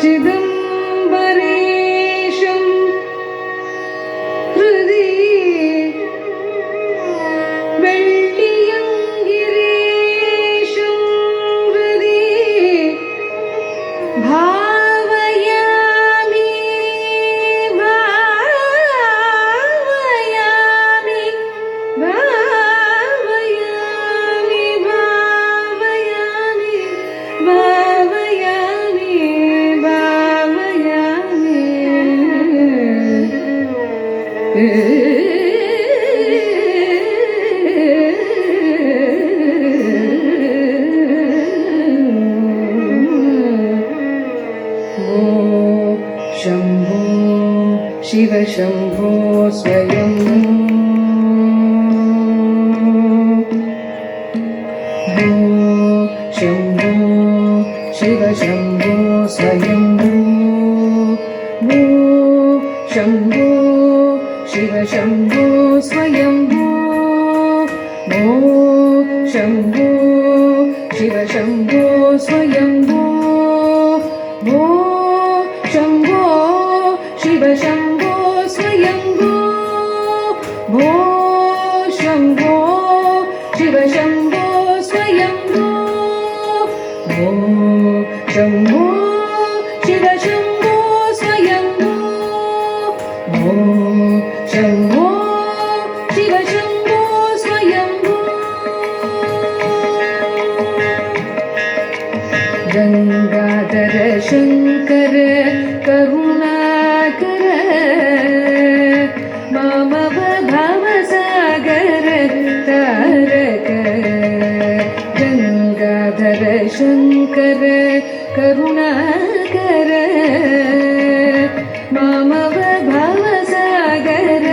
चिदम्बरेशं हृदि वेळ्ळियङ्गिरीशं हृदि भावयामि भावयामि भावयामि भावयामि भावयामि शम्भो शिव शम्भो स्वयं शम्भो शिव शम्भो स्वयं शम्भो शिव शम्भो स्वयं शम्भो शिव शम्भो स्वयं शम्भो शिव शम्भो स्वयंभो भो शम्भो शिव शम्भो स्वयंभो भो शम्भो शिव शम्भो स्वयंभो भो शम्भो शिव शम्भो स्वयंभो गंगाधर शंकर करुणाकर मम भवसागर तारक गंगाधर शंकर करुणाकर मम भवसागर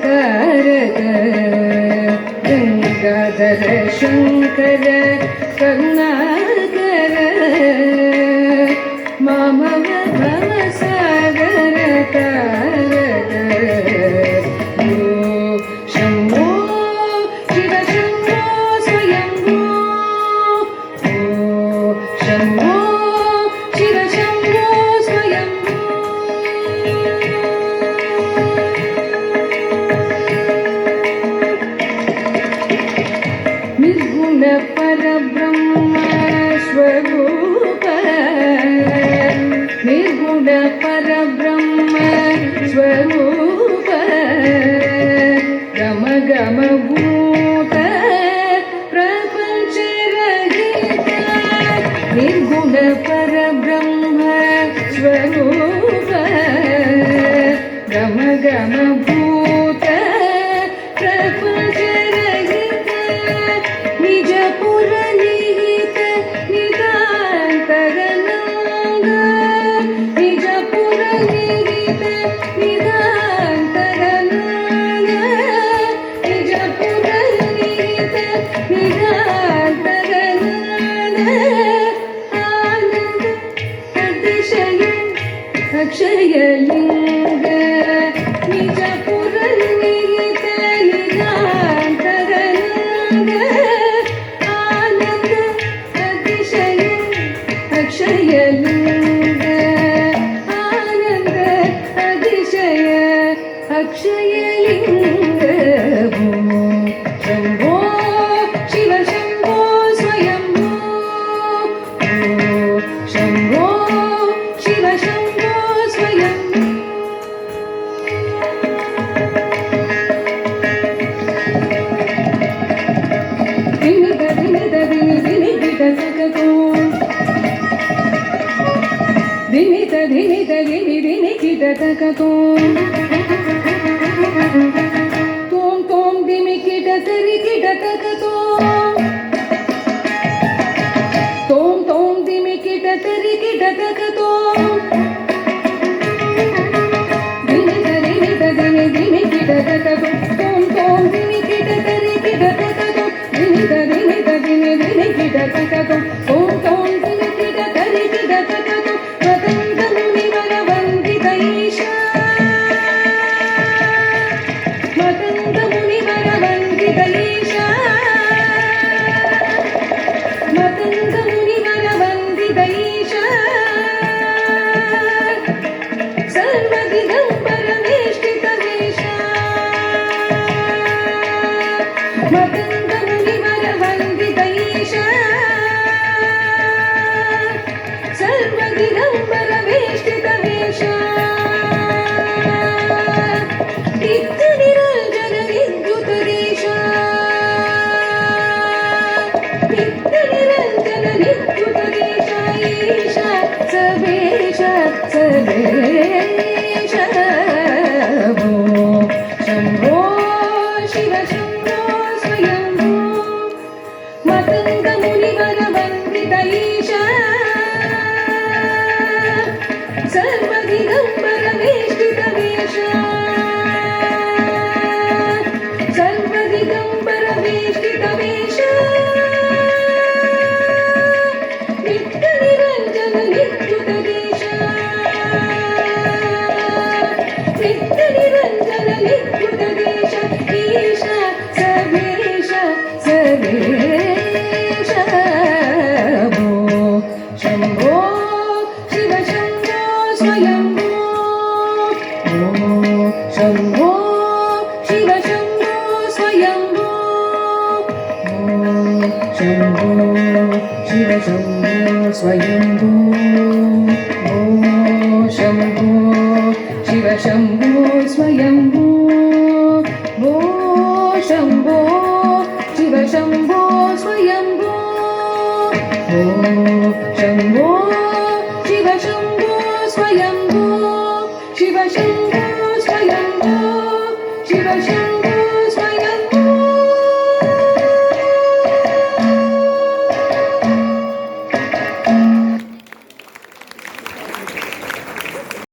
तारक गंगाधर शंकर करुणाकर मम भवसागर तारक शम्भो शिव शम्भो स्वयंभो शम्भो शिव शम्भो स्वयंभो निर्गुण परब्रह्म स्वरूप निर्गुण परब्रह्म स्वरूप गम गम भूत प्रपंच रहित निर्गुण परब्रह्म स्वरूप गम गम भूत प्रपंच रहित निज पुर निहित निदान्तरनाद निज पुर निहित निदान्तरनाद निज पुर निहित निदान्तरनाद आनन्द अतिशय अक्षयलिङ्ग निज पुर निहित निदान्तरनाद आनन्द अतिशय अक्षयलिङ्ग आनन्द अतिशय अक्षयलिङ्ग शम्भो शिव शम्भो स्वयंभो शम्भो शिव शम्भो स्वयंभो दिनिद दिनिद दिनि दिनि गिट सकतो दिनिद दिनिद दिनि दिनि गिट सकतो तोम तोम दिमि गिट सरि गिट सकतो तोम तोम दिमि गिट सरि गिट सकतो दिनिद दिनिद दिनि दिनि गिट सकतो तोम तोम दिमि गिट सरि गिट सकतो दिनिद दिनिद दिनि दिनि गिट सकतो तोम तोम दिमि गिट सरि गिट सकतो वदन्त मुनिवर वन्दित ईशा वदन्त मुनिवर वन्दित ईशा वदन्त मुनिवर वन्दित ईशा सर्वदिगम्बर वेष्टितवेश नित्यनिरञ्जन नित्युतदेश नित्यनिरञ्जन नित्युतदेश ईश सर्वेश सर्वेश भो शम्भो शिव शम्भो स्वयम्भो शम्भो शिव शम्भो स्वयम्भो शम्भो शिव शम्भो स्वयम्भो शम्भो शिव शम्भो स्वयम्भो शम्भो शिव शम्भो स्वयम्भो शम्भो शिव शम्भो स्वयम्भो शिव शम्भो स्वयम्भो शिव शम्भो